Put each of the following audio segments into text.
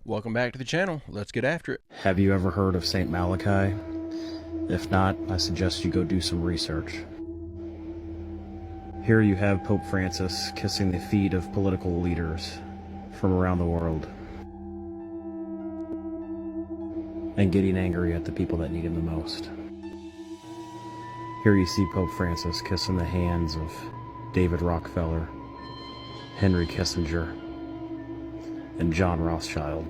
Welcome back to the channel. Let's get after it. Have you ever heard of Saint Malachi? If not, I suggest you go do some research. Here you have Pope Francis kissing the feet of political leaders from around the world and getting angry at the people that need him the most. Here you see Pope Francis kissing the hands of David Rockefeller, Henry Kissinger, and John Rothschild,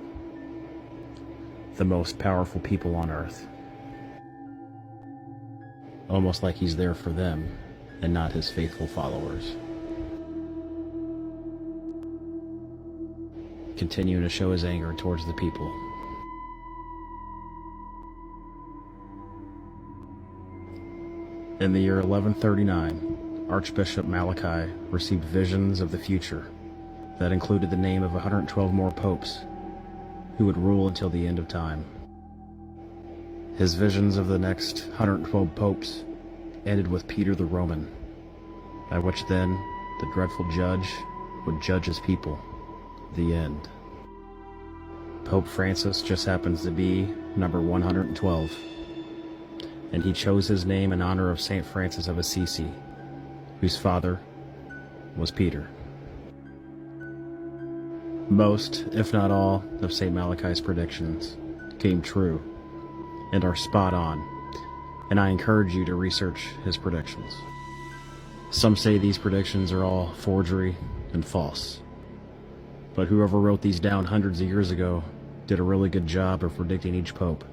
the most powerful people on earth. Almost like he's there for them and not his faithful followers. Continuing to show his anger towards the people. In the year 1139, Archbishop Malachi received visions of the future that included the name of 112 more popes who would rule until the end of time. His visions of the next 112 popes ended with Peter the Roman, by which then the dreadful judge would judge his people. The end. Pope Francis just happens to be number 112, and he chose his name in honor of Saint Francis of Assisi, whose father was Peter. Most, if not all, of Saint Malachi's predictions came true and are spot on, and I encourage you to research his predictions. Some say these predictions are all forgery and false, but whoever wrote these down hundreds of years ago did a really good job of predicting each pope.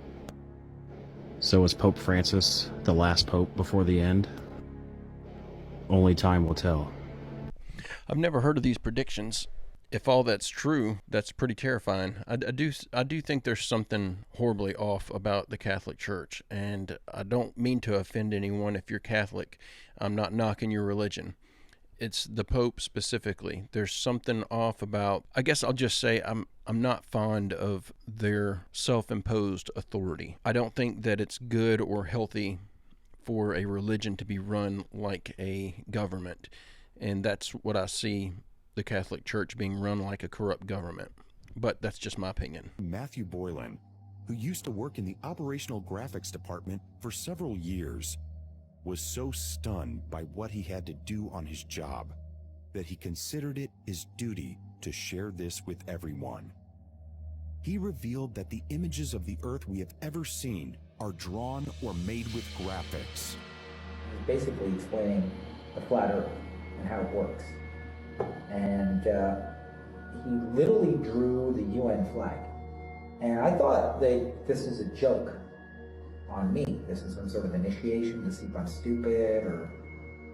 So is Pope Francis the last pope before the end? Only time will tell. I've never heard of these predictions. If all that's true, that's pretty terrifying. I do think there's something horribly off about the Catholic Church, and I don't mean to offend anyone if you're Catholic. I'm not knocking your religion. It's the Pope specifically. There's something off about, I guess I'll just say I'm not fond of their self-imposed authority. I don't think that it's good or healthy for a religion to be run like a government, and that's what I see the Catholic Church being run like a corrupt government. But that's just my opinion. Matthew Boylan, who used to work in the operational graphics department for several years, was so stunned by what he had to do on his job that he considered it his duty to share this with everyone. He revealed that the images of the Earth we have ever seen are drawn or made with graphics. He's basically explaining the flat Earth and how it works. And he literally drew the UN flag. And I thought that this is a joke on me. This is some sort of initiation to see if I'm stupid or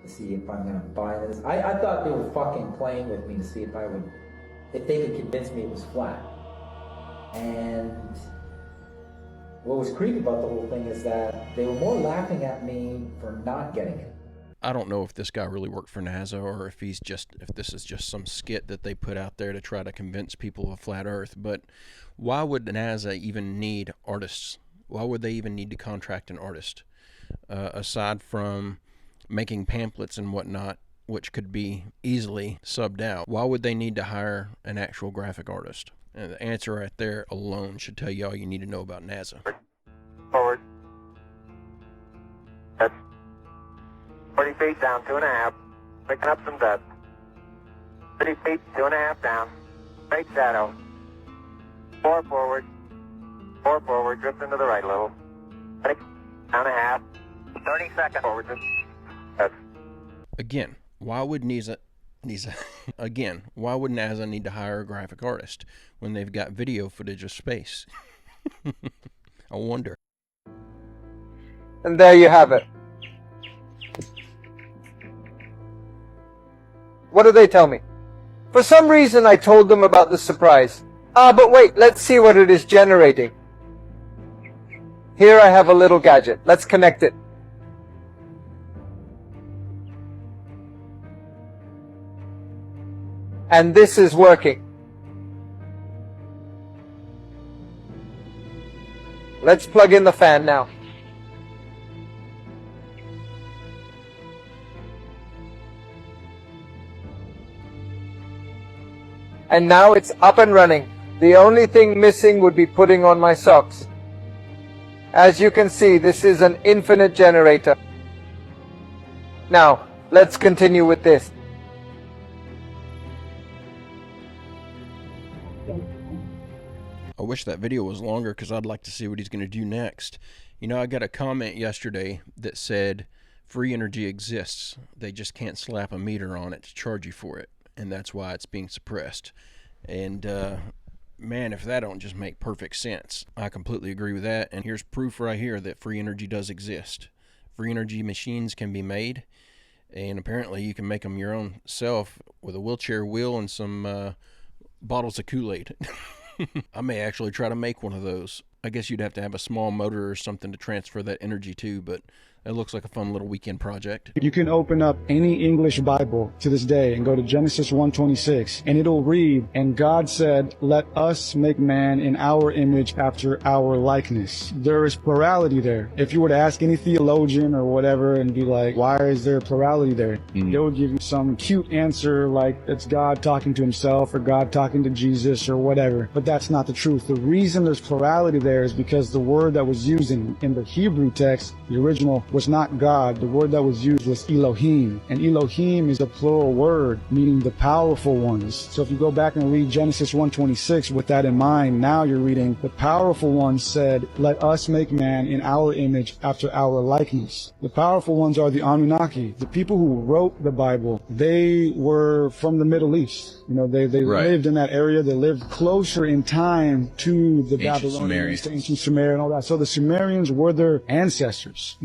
to see if I'm going to buy this. I thought they were fucking playing with me to see if they could convince me it was flat. And what was creepy about the whole thing is that they were more laughing at me for not getting it. I don't know if this guy really worked for NASA or if this is just some skit that they put out there to try to convince people of flat Earth. But why would NASA even need artists? Why would they even need to contract an artist? Aside from making pamphlets and whatnot, which could be easily subbed out, why would they need to hire an actual graphic artist? And the answer right there alone should tell you all you need to know about NASA. Forward. That's 40 feet down, 2.5. Picking up some dust. 30 feet, 2.5 down. Straight shadow. 4 forward. 4 forward, drift into the right a little. 6, down a half. 30 seconds forward. That's Again, why would NASA need to hire a graphic artist when they've got video footage of space? I wonder. And there you have it. What do they tell me? For some reason I told them about the surprise. But wait, let's see what it is generating. Here I have a little gadget. Let's connect it. And this is working. Let's plug in the fan now. And now it's up and running. The only thing missing would be putting on my socks. As you can see, this is an infinite generator. Now, let's continue with this. I wish that video was longer because I'd like to see what he's going to do next. You know, I got a comment yesterday that said free energy exists. They just can't slap a meter on it to charge you for it, and that's why it's being suppressed. And man, if that don't just make perfect sense. I completely agree with that, and here's proof right here that free energy does exist. Free energy machines can be made, and apparently you can make them your own self with a wheelchair wheel and some bottles of Kool-Aid. I may actually try to make one of those. I guess you'd have to have a small motor or something to transfer that energy to, but it looks like a fun little weekend project. You can open up any English Bible to this day and go to Genesis 1:26, and it'll read, "And God said, let us make man in our image after our likeness." There is plurality there. If you were to ask any theologian or whatever and be like, why is there plurality there? They will give you some cute answer like it's God talking to himself or God talking to Jesus or whatever. But that's not the truth. The reason there's plurality there is because the word that was used in the Hebrew text, the original, was not God. The word that was used was Elohim. And Elohim is a plural word, meaning the powerful ones. So if you go back and read Genesis 1:26 with that in mind, now you're reading, the powerful ones said, let us make man in our image after our likeness. The powerful ones are the Anunnaki. The people who wrote the Bible, they were from the Middle East. You know, they lived in that area. They lived closer in time to the Babylonians, to ancient Sumeria and all that. So the Sumerians were their ancestors.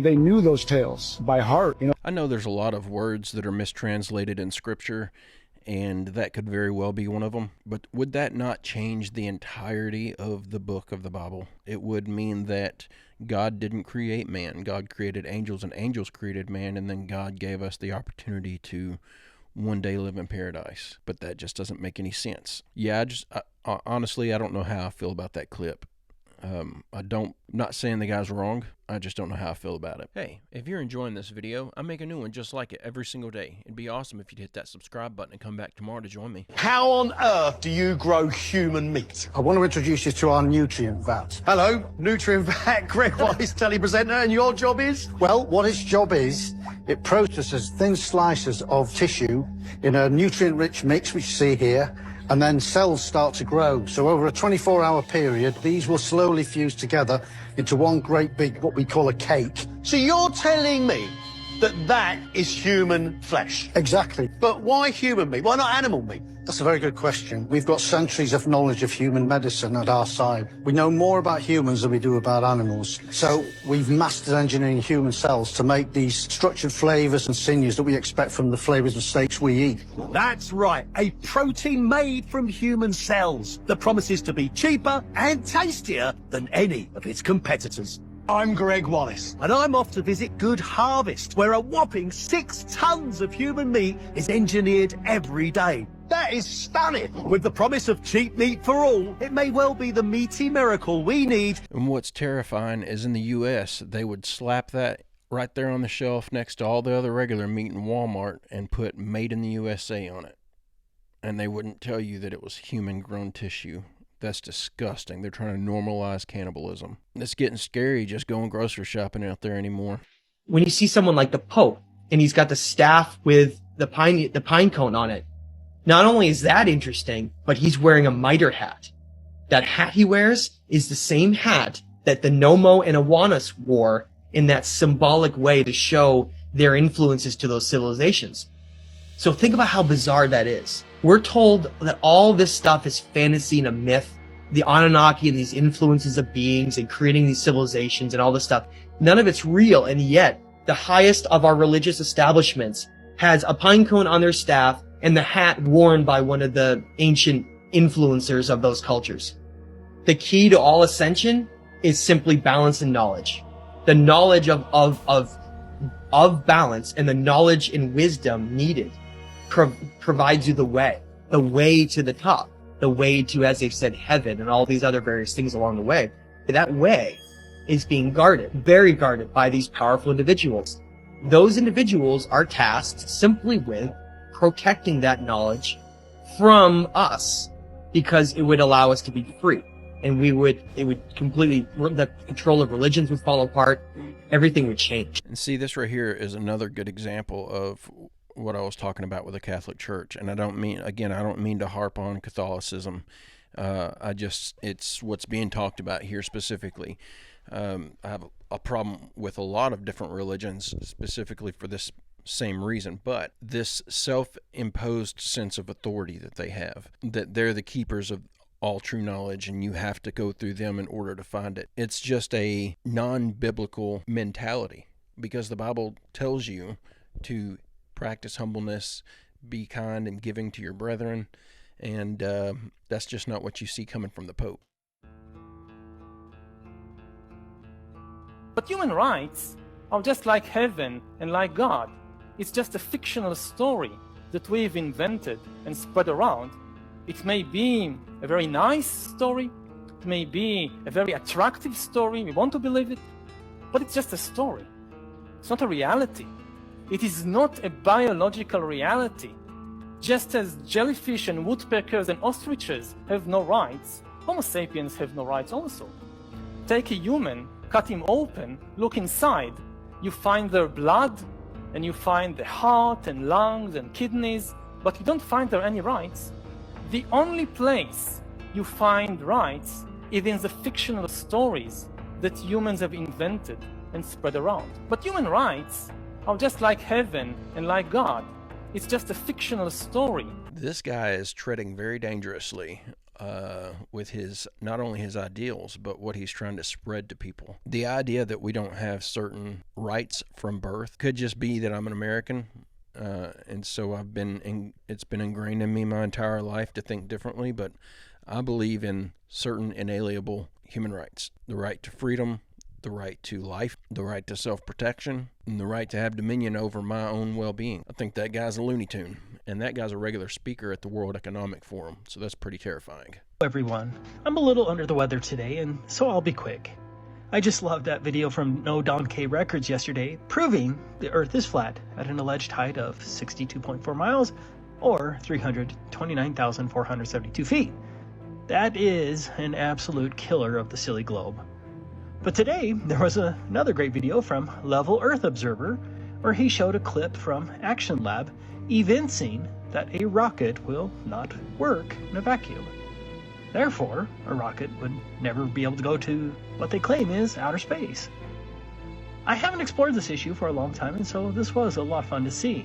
They knew those tales by heart. You know, I know there's a lot of words that are mistranslated in Scripture, and that could very well be one of them. But would that not change the entirety of the book of the Bible? It would mean that God didn't create man. God created angels, and angels created man, and then God gave us the opportunity to one day live in paradise. But that just doesn't make any sense. Yeah, honestly, I don't know how I feel about that clip. I'm not saying the guy's wrong. I just don't know how I feel about it. Hey, if you're enjoying this video, I make a new one just like it every single day. It'd be awesome if you'd hit that subscribe button and come back tomorrow to join me. How on earth do you grow human meat? I want to introduce you to our nutrient vat. Hello, Nutrient Vat, Greg Wallace, telepresenter, and your job is? Well, what its job is, it processes thin slices of tissue in a nutrient-rich mix, which you see here, and then cells start to grow. So over a 24-hour period, these will slowly fuse together into one great big, what we call a cake. So you're telling me that that is human flesh? Exactly. But why human meat? Why not animal meat? That's a very good question. We've got centuries of knowledge of human medicine at our side. We know more about humans than we do about animals. So we've mastered engineering human cells to make these structured flavors and sinews that we expect from the flavors of steaks we eat. That's right, a protein made from human cells that promises to be cheaper and tastier than any of its competitors. I'm Greg Wallace, and I'm off to visit Good Harvest, where a whopping 6 tons of human meat is engineered every day. That is stunning. With the promise of cheap meat for all, it may well be the meaty miracle we need. And what's terrifying is in the U.S., they would slap that right there on the shelf next to all the other regular meat in Walmart and put Made in the USA on it. And they wouldn't tell you that it was human-grown tissue. That's disgusting. They're trying to normalize cannibalism. It's getting scary just going grocery shopping out there anymore. When you see someone like the Pope, and he's got the staff with the pine cone on it, not only is that interesting, but he's wearing a mitre hat. That hat he wears is the same hat that the Nomo and Awanas wore in that symbolic way to show their influences to those civilizations. So think about how bizarre that is. We're told that all this stuff is fantasy and a myth. The Anunnaki and these influences of beings and creating these civilizations and all this stuff. None of it's real, and yet the highest of our religious establishments has a pine cone on their staff and the hat worn by one of the ancient influencers of those cultures. The key to all ascension is simply balance and knowledge. The knowledge of balance and the knowledge and wisdom needed provides you the way to the top, the way to, as they've said, heaven and all these other various things along the way. That way is being guarded, very guarded by these powerful individuals. Those individuals are tasked simply with protecting that knowledge from us. because it would allow us to be free. And it would completely, the control of religions would fall apart. Everything would change. And see, this right here is another good example of what I was talking about with the Catholic Church. And I don't mean to harp on Catholicism. It's what's being talked about here specifically. I have a problem with a lot of different religions specifically for this same reason, but this self-imposed sense of authority that they have, that they're the keepers of all true knowledge and you have to go through them in order to find it. It's just a non-biblical mentality, because the Bible tells you to practice humbleness, be kind and giving to your brethren, and that's just not what you see coming from the Pope. But human rights are just like heaven and like God. It's just a fictional story that we've invented and spread around. It may be a very nice story, it may be a very attractive story, we want to believe it, but it's just a story. It's not a reality. It is not a biological reality. Just as jellyfish and woodpeckers and ostriches have no rights, Homo sapiens have no rights also. Take a human, cut him open, look inside, you find their blood, and you find the heart and lungs and kidneys, but you don't find there any rights. The only place you find rights is in the fictional stories that humans have invented and spread around. But human rights are just like heaven and like God. It's just a fictional story. This guy is treading very dangerously with not only his ideals, but what he's trying to spread to people. The idea that we don't have certain rights from birth could just be that I'm an American. And so it's been ingrained in me my entire life to think differently, but I believe in certain inalienable human rights. The right to freedom, the right to life, the right to self-protection, and the right to have dominion over my own well-being. I think that guy's a Looney Tune, and that guy's a regular speaker at the World Economic Forum, so that's pretty terrifying. Everyone, I'm a little under the weather today, and so I'll be quick. I just loved that video from No Don K Records yesterday, proving the Earth is flat at an alleged height of 62.4 miles, or 329,472 feet. That is an absolute killer of the silly globe. But today, there was another great video from Level Earth Observer, where he showed a clip from Action Lab evincing that a rocket will not work in a vacuum. Therefore, a rocket would never be able to go to what they claim is outer space. I haven't explored this issue for a long time, and so this was a lot of fun to see.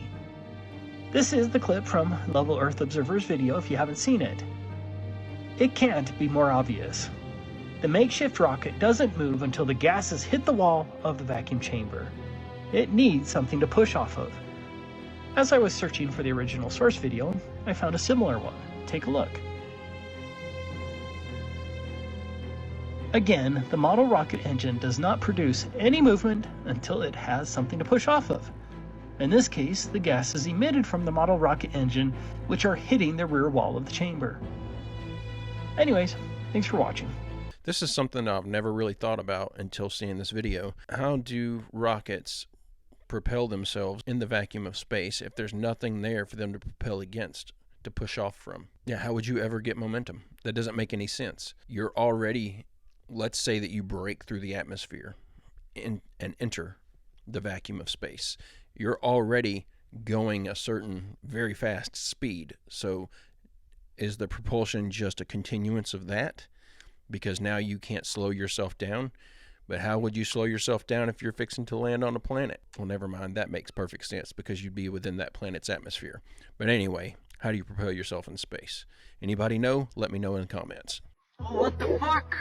This is the clip from Level Earth Observer's video if you haven't seen it. It can't be more obvious. The makeshift rocket doesn't move until the gases hit the wall of the vacuum chamber. It needs something to push off of. As I was searching for the original source video, I found a similar one. Take a look. Again, the model rocket engine does not produce any movement until it has something to push off of. In this case, the gases emitted from the model rocket engine, which are hitting the rear wall of the chamber. Anyways, thanks for watching. This is something I've never really thought about until seeing this video. How do rockets propel themselves in the vacuum of space if there's nothing there for them to propel against, to push off from? Yeah, how would you ever get momentum? That doesn't make any sense. You're already, let's say that you break through the atmosphere and enter the vacuum of space. You're already going a certain very fast speed. So is the propulsion just a continuance of that? Because now you can't slow yourself down. But how would you slow yourself down if you're fixing to land on a planet? Well, never mind. That makes perfect sense because you'd be within that planet's atmosphere. But anyway, how do you propel yourself in space? Anybody know? Let me know in the comments. What the fuck?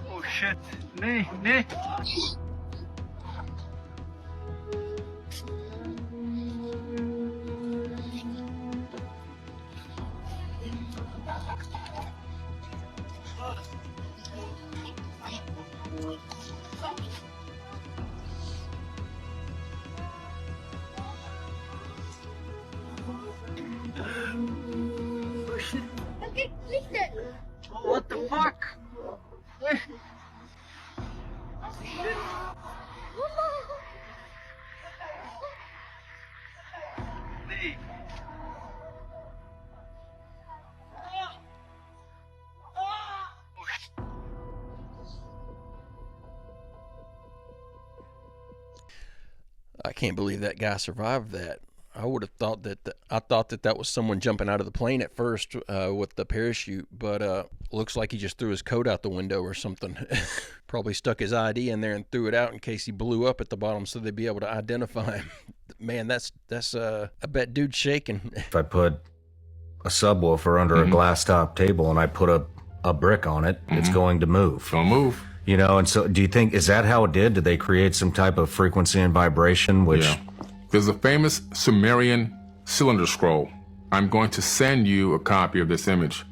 Oh shit. Nee, nee. Oh shit. What the fuck? can't believe that guy survived that. I would have thought that was someone jumping out of the plane at first with the parachute, but looks like he just threw his coat out the window or something. Probably stuck his ID in there and threw it out in case he blew up at the bottom so they'd be able to identify him. Man, that's I bet dude's shaking. If I put a subwoofer under a glass top table and I put a brick on it, it's going to move. It's going to move. You know, and so do you think, is that how it did? Did they create some type of frequency and vibration, which... Yeah. There's a famous Sumerian cylinder scroll. I'm going to send you a copy of this image.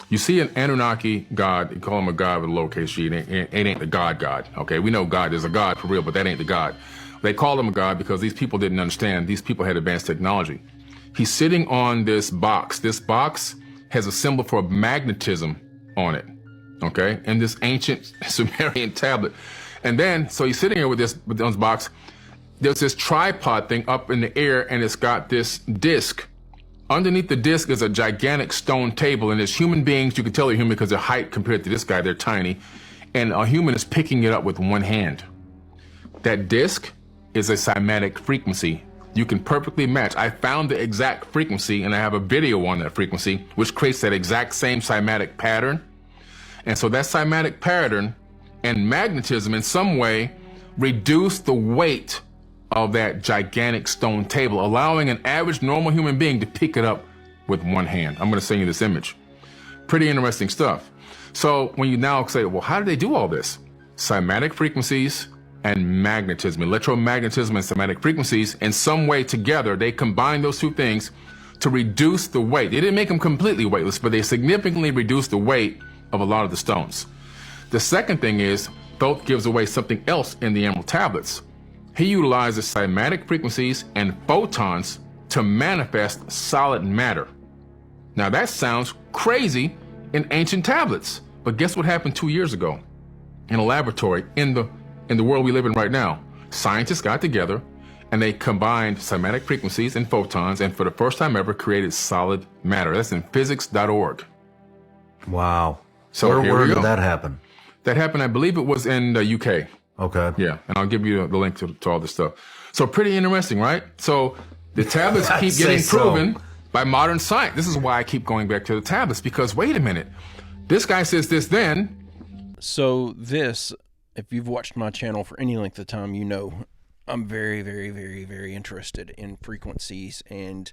You see an Anunnaki god, you call him a god with a lowercase g, it ain't the God. Okay, we know God is a god for real, but that ain't the God. They called him a god because these people didn't understand. These people had advanced technology. He's sitting on this box. This box has a symbol for magnetism on it, okay, and this ancient Sumerian tablet. And then, so he's sitting here with this box. There's this tripod thing up in the air, and it's got this disc. Underneath the disc is a gigantic stone table, and as human beings, you can tell they're human because their height compared to this guy, they're tiny, and a human is picking it up with one hand. That disc is a cymatic frequency. You can perfectly match. I found the exact frequency, and I have a video on that frequency, which creates that exact same cymatic pattern. And so that cymatic pattern and magnetism in some way reduce the weight of that gigantic stone table, allowing an average normal human being to pick it up with one hand. I'm going to send you this image. Pretty interesting stuff. So when you now say, well, how do they do all this? Cymatic frequencies and magnetism, electromagnetism and cymatic frequencies, in some way together, they combine those two things to reduce the weight. They didn't make them completely weightless, but they significantly reduced the weight of a lot of the stones. The second thing is, Thoth gives away something else in the Emerald Tablets. He utilizes cymatic frequencies and photons to manifest solid matter. Now that sounds crazy in ancient tablets, but guess what happened 2 years ago? In a laboratory, in the world we live in right now, scientists got together and they combined cymatic frequencies and photons, and for the first time ever created solid matter. That's in physics.org. Wow. So where did that happen? That happened, I believe it was in the UK. Okay. Yeah, and I'll give you the link to all this stuff. So pretty interesting, right? So the tablets keep getting proven by modern science. This is why I keep going back to the tablets, because wait a minute. This guy says this then. So this, if you've watched my channel for any length of time, you know I'm very, very, very, very interested in frequencies and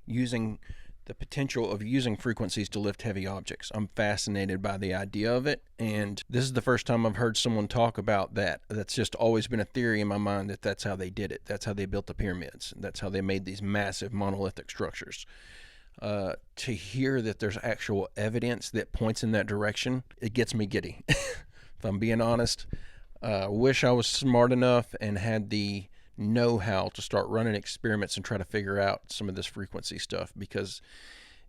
using the potential of using frequencies to lift heavy objects. I'm fascinated by the idea of it, and this is the first time I've heard someone talk about that. That's just always been a theory in my mind that that's how they did it. That's how they built the pyramids. That's how they made these massive monolithic structures. To hear that there's actual evidence that points in that direction, it gets me giddy. If I'm being honest, wish I was smart enough and had the know-how to start running experiments and try to figure out some of this frequency stuff, because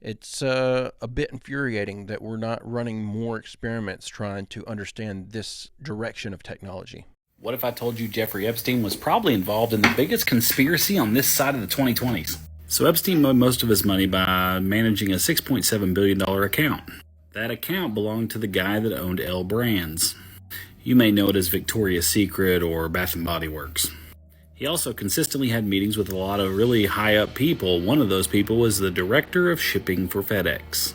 it's a bit infuriating that we're not running more experiments trying to understand this direction of technology. What if I told you Jeffrey Epstein was probably involved in the biggest conspiracy on this side of the 2020s? So Epstein made most of his money by managing a $6.7 billion account. That account belonged to the guy that owned L Brands. You may know it as Victoria's Secret or Bath & Body Works. He also consistently had meetings with a lot of really high-up people. One of those people was the director of shipping for FedEx.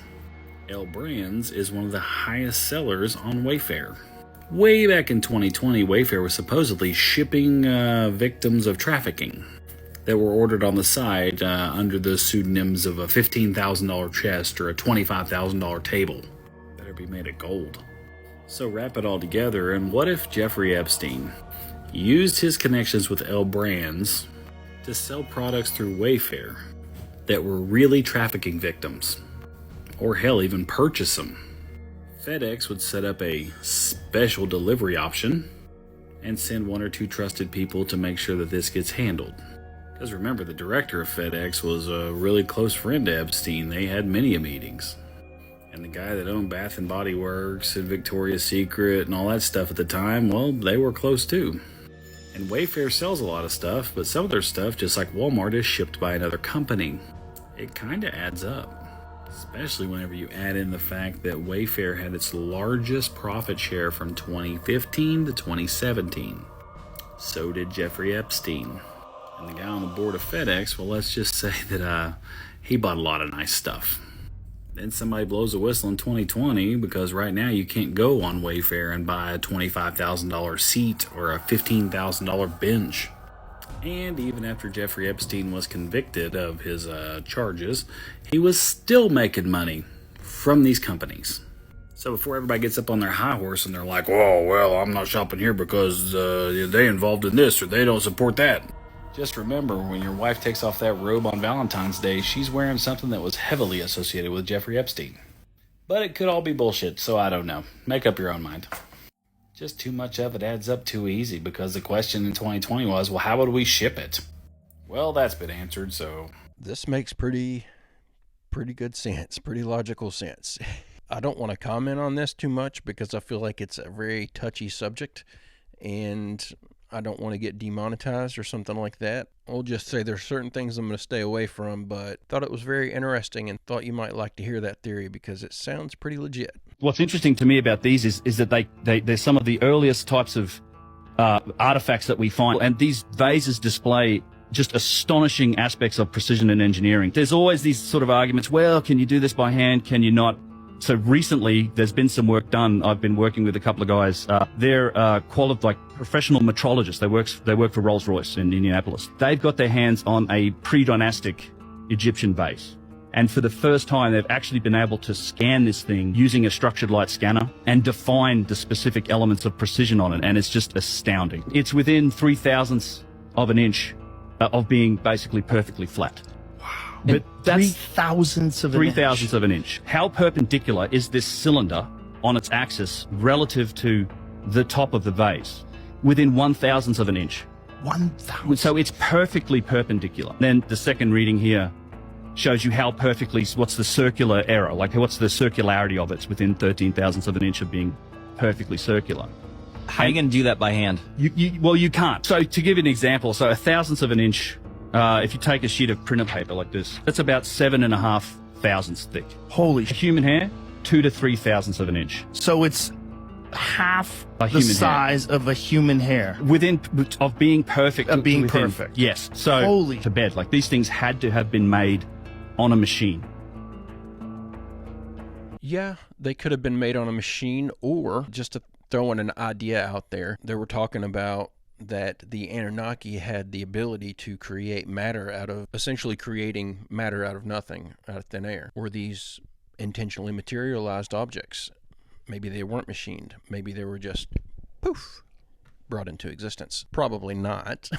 L Brands is one of the highest sellers on Wayfair. Way back in 2020, Wayfair was supposedly shipping victims of trafficking that were ordered on the side under the pseudonyms of a $15,000 chest or a $25,000 table. Better be made of gold. So wrap it all together, and what if Jeffrey Epstein used his connections with L Brands to sell products through Wayfair that were really trafficking victims, or hell, even purchase them? FedEx would set up a special delivery option and send one or two trusted people to make sure that this gets handled. Because remember, the director of FedEx was a really close friend to Epstein. They had many meetings. And the guy that owned Bath & Body Works and Victoria's Secret and all that stuff at the time, well, they were close too. And Wayfair sells a lot of stuff, but some of their stuff, just like Walmart, is shipped by another company. It kind of adds up, especially whenever you add in the fact that Wayfair had its largest profit share from 2015 to 2017. So did Jeffrey Epstein. And the guy on the board of FedEx, well, let's just say that he bought a lot of nice stuff. Then somebody blows a whistle in 2020 because right now you can't go on Wayfair and buy a $25,000 seat or a $15,000 bench. And even after Jeffrey Epstein was convicted of his charges, he was still making money from these companies. So before everybody gets up on their high horse and they're like, oh, well, I'm not shopping here because they involved in this or they don't support that. Just remember, when your wife takes off that robe on Valentine's Day, she's wearing something that was heavily associated with Jeffrey Epstein. But it could all be bullshit, so I don't know. Make up your own mind. Just too much of it adds up too easy, because the question in 2020 was, well, how would we ship it? Well, that's been answered, so... This makes pretty good sense, pretty logical sense. I don't want to comment on this too much because I feel like it's a very touchy subject, and I don't want to get demonetized or something like that. I'll just say there's certain things I'm going to stay away from, but thought it was very interesting and thought you might like to hear that theory because it sounds pretty legit. What's interesting to me about these is that they're some of the earliest types of artifacts that we find, and these vases display just astonishing aspects of precision and engineering. There's always these sort of arguments, well, can you do this by hand, can you not? So recently, there's been some work done. I've been working with a couple of guys. They're qualified, professional metrologists. They work for Rolls-Royce in Indianapolis. They've got their hands on a pre-dynastic Egyptian vase. And for the first time, they've actually been able to scan this thing using a structured light scanner and define the specific elements of precision on it. And it's just astounding. It's within 0.003 of an inch of being basically perfectly flat. But that's 0.003 of an inch. 0.003 of an inch. How perpendicular is this cylinder on its axis relative to the top of the vase? Within 1/1000th of an inch. 1,000. So it's perfectly perpendicular. Then the second reading here shows you how perfectly, what's the circular error, like what's the circularity of it. It's within 13,000ths of an inch of being perfectly circular. How are you going to do that by hand? Well, you can't. So to give you an example, so 1,000th of an inch, if you take a sheet of printer paper like this, that's about 7.5 thousandths thick. Holy human hair, 2 to 3,000ths of an inch. So it's half A the human size of a human hair. Within of being perfect. Of being within- perfect. Yes. So Holy. to bed, like these things had to have been made on a machine. Yeah, they could have been made on a machine, or just to throw in an idea out there, they were talking about that the Anunnaki had the ability to create matter out of, essentially creating matter out of nothing, out of thin air. Were these intentionally materialized objects? Maybe they weren't machined. Maybe they were just, poof, brought into existence. Probably not.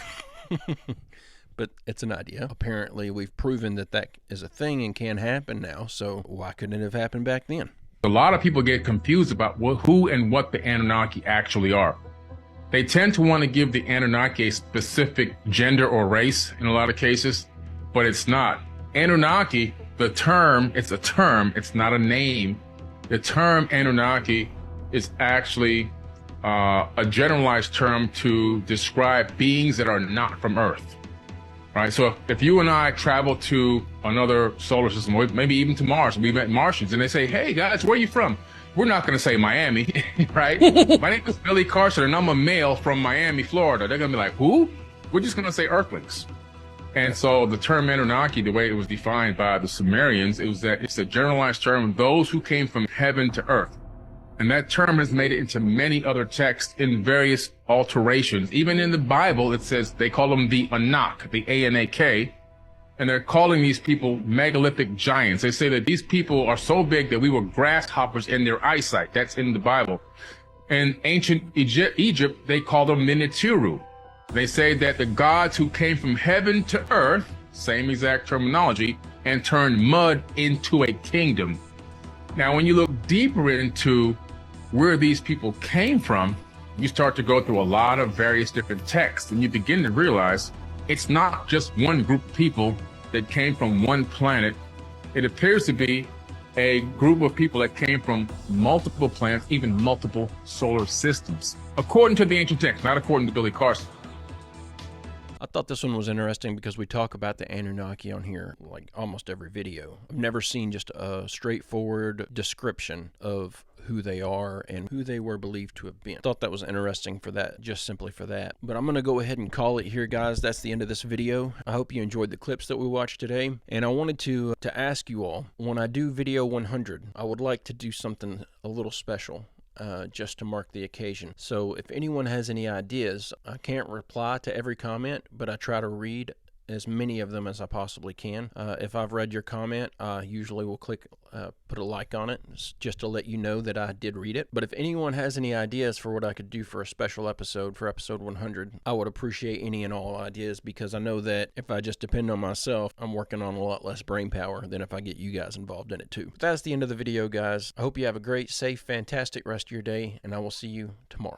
But it's an idea. Apparently, we've proven that that is a thing and can happen now, so why couldn't it have happened back then? A lot of people get confused about who and what the Anunnaki actually are. They tend to want to give the Anunnaki a specific gender or race in a lot of cases, but it's not. Anunnaki, the term, it's a term, it's not a name. The term Anunnaki is actually a generalized term to describe beings that are not from Earth. Right, so if you and I travel to another solar system, or maybe even to Mars, and we met Martians, and they say, hey guys, where are you from? We're not going to say Miami, right? My name is Billy Carson, and I'm a male from Miami, Florida. They're going to be like, who? We're just going to say Earthlings. And so the term Anunnaki, the way it was defined by the Sumerians, it was that it's a generalized term of those who came from heaven to earth. And that term has made it into many other texts in various alterations. Even in the Bible, it says they call them the Anak, the A-N-A-K, and they're calling these people megalithic giants. They say that these people are so big that we were grasshoppers in their eyesight. That's in the Bible. In ancient Egypt, they call them Minitiru. They say that the gods who came from heaven to earth, same exact terminology, and turned mud into a kingdom. Now, when you look deeper into where these people came from, you start to go through a lot of various different texts, and you begin to realize it's not just one group of people that came from one planet. It appears to be a group of people that came from multiple planets, even multiple solar systems, according to the ancient text, not according to Billy Carson. I thought this one was interesting because we talk about the Anunnaki on here like almost every video. I've never seen just a straightforward description of who they are and who they were believed to have been. Thought that was interesting for that, just simply for that. But I'm going to go ahead and call it here, guys. That's the end of this video. I hope you enjoyed the clips that we watched today. And I wanted to ask you all, when I do video 100, I would like to do something a little special. Just to mark the occasion. So if anyone has any ideas, I can't reply to every comment, but I try to read as many of them as I possibly can. If I've read your comment, I usually will put a like on it just to let you know that I did read it. But if anyone has any ideas for what I could do for a special episode for episode 100, I would appreciate any and all ideas, because I know that if I just depend on myself, I'm working on a lot less brain power than if I get you guys involved in it too. But that's the end of the video, guys. I hope you have a great, safe, fantastic rest of your day, and I will see you tomorrow.